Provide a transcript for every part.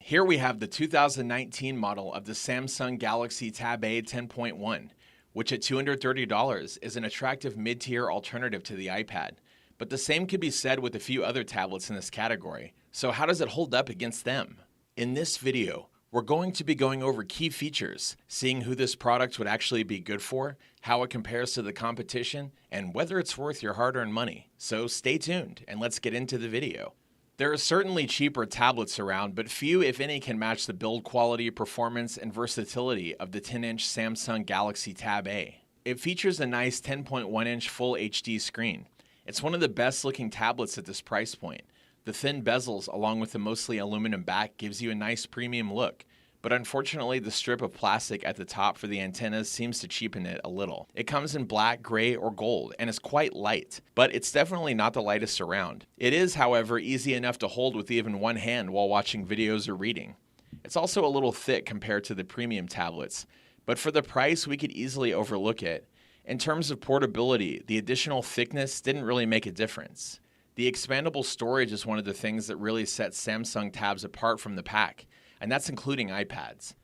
Here we have the 2019 model of the Samsung Galaxy Tab A 10.1, which at $230 is an attractive mid-tier alternative to the iPad. But the same could be said with a few other tablets in this category. So how does it hold up against them? In this video, we're going to be going over key features, seeing who this product would actually be good for, how it compares to the competition, and whether it's worth your hard-earned money. So stay tuned and let's get into the video. There are certainly cheaper tablets around, but few, if any, can match the build quality, performance, and versatility of the 10-inch Samsung Galaxy Tab A. It features a nice 10.1-inch Full HD screen. It's one of the best-looking tablets at this price point. The thin bezels, along with the mostly aluminum back, gives you a nice premium look. But unfortunately, the strip of plastic at the top for the antennas seems to cheapen it a little. It comes in black, gray, or gold, and is quite light, but it's definitely not the lightest around. It is, however, easy enough to hold with even one hand while watching videos or reading. It's also a little thick compared to the premium tablets, but for the price, we could easily overlook it. In terms of portability, the additional thickness didn't really make a difference. The expandable storage is one of the things that really sets Samsung tabs apart from the pack, and that's including iPads.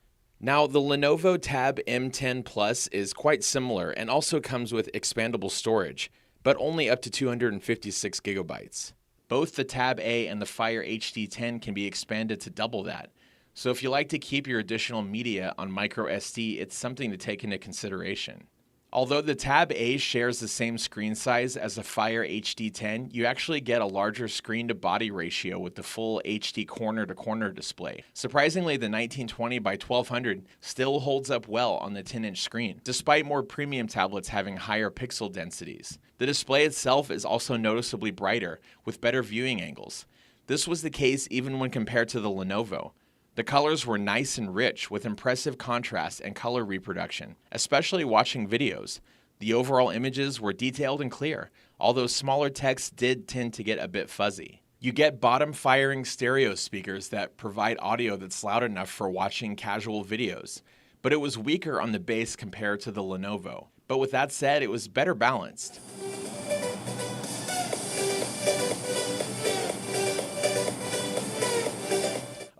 Now, the Lenovo Tab M10 Plus is quite similar and also comes with expandable storage, but only up to 256 gigabytes. Both the Tab A and the Fire HD 10 can be expanded to double that, so if you like to keep your additional media on microSD, it's something to take into consideration. Although the Tab A shares the same screen size as the Fire HD 10, you actually get a larger screen-to-body ratio with the full HD corner-to-corner display. Surprisingly, the 1920 by 1200 still holds up well on the 10-inch screen, despite more premium tablets having higher pixel densities. The display itself is also noticeably brighter, with better viewing angles. This was the case even when compared to the Lenovo. The colors were nice and rich with impressive contrast and color reproduction, especially watching videos. The overall images were detailed and clear, although smaller text did tend to get a bit fuzzy. You get bottom-firing stereo speakers that provide audio that's loud enough for watching casual videos, but it was weaker on the bass compared to the Lenovo. But with that said, it was better balanced.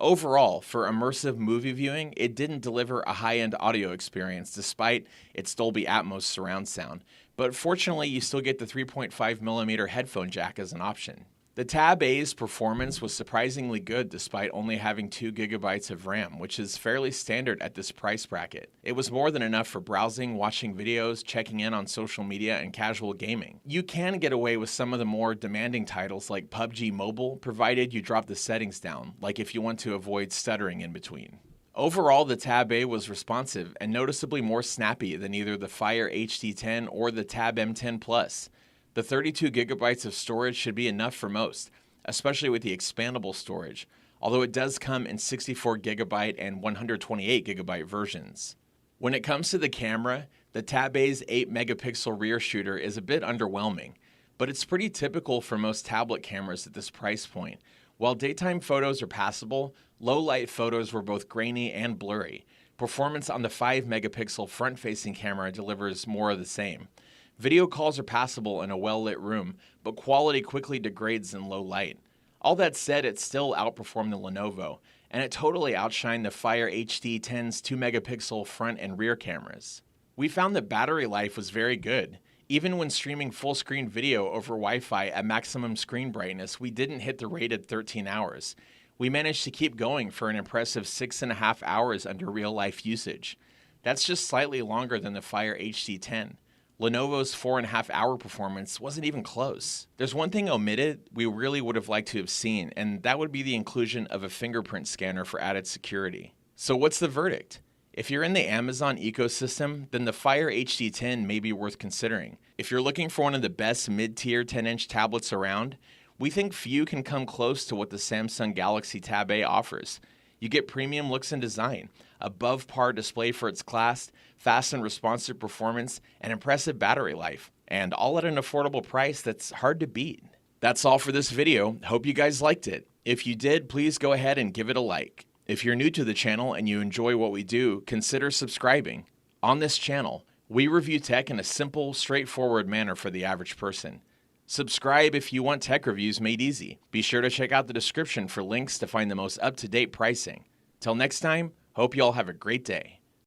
Overall, for immersive movie viewing, it didn't deliver a high-end audio experience despite its Dolby Atmos surround sound, but fortunately you still get the 3.5mm headphone jack as an option. The Tab A's performance was surprisingly good despite only having 2 GB of RAM, which is fairly standard at this price bracket. It was more than enough for browsing, watching videos, checking in on social media, and casual gaming. You can get away with some of the more demanding titles like PUBG Mobile, provided you drop the settings down, like if you want to avoid stuttering in between. Overall, the Tab A was responsive and noticeably more snappy than either the Fire HD 10 or the Tab M10 Plus. The 32 gigabytes of storage should be enough for most, especially with the expandable storage, although it does come in 64 gigabyte and 128 gigabyte versions. When it comes to the camera, the Tab A's 8 megapixel rear shooter is a bit underwhelming, but it's pretty typical for most tablet cameras at this price point. While daytime photos are passable, low light photos were both grainy and blurry. Performance on the 5 megapixel front-facing camera delivers more of the same. Video calls are passable in a well-lit room, but quality quickly degrades in low light. All that said, it still outperformed the Lenovo, and it totally outshined the Fire HD 10's 2 megapixel front and rear cameras. We found that battery life was very good. Even when streaming full-screen video over Wi-Fi at maximum screen brightness, we didn't hit the rated 13 hours. We managed to keep going for an impressive 6.5 hours under real-life usage. That's just slightly longer than the Fire HD 10. Lenovo's 4.5-hour performance wasn't even close. There's one thing omitted we really would have liked to have seen, and that would be the inclusion of a fingerprint scanner for added security. So what's the verdict? If you're in the Amazon ecosystem, then the Fire HD 10 may be worth considering. If you're looking for one of the best mid-tier 10-inch tablets around, we think few can come close to what the Samsung Galaxy Tab A offers. You get premium looks and design, above-par display for its class, fast and responsive performance, and impressive battery life, and all at an affordable price that's hard to beat. That's all for this video. Hope you guys liked it. If you did, please go ahead and give it a like. If you're new to the channel and you enjoy what we do, consider subscribing. On this channel, we review tech in a simple, straightforward manner for the average person. Subscribe if you want tech reviews made easy. Be sure to check out the description for links to find the most up-to-date pricing. Till next time, hope you all have a great day.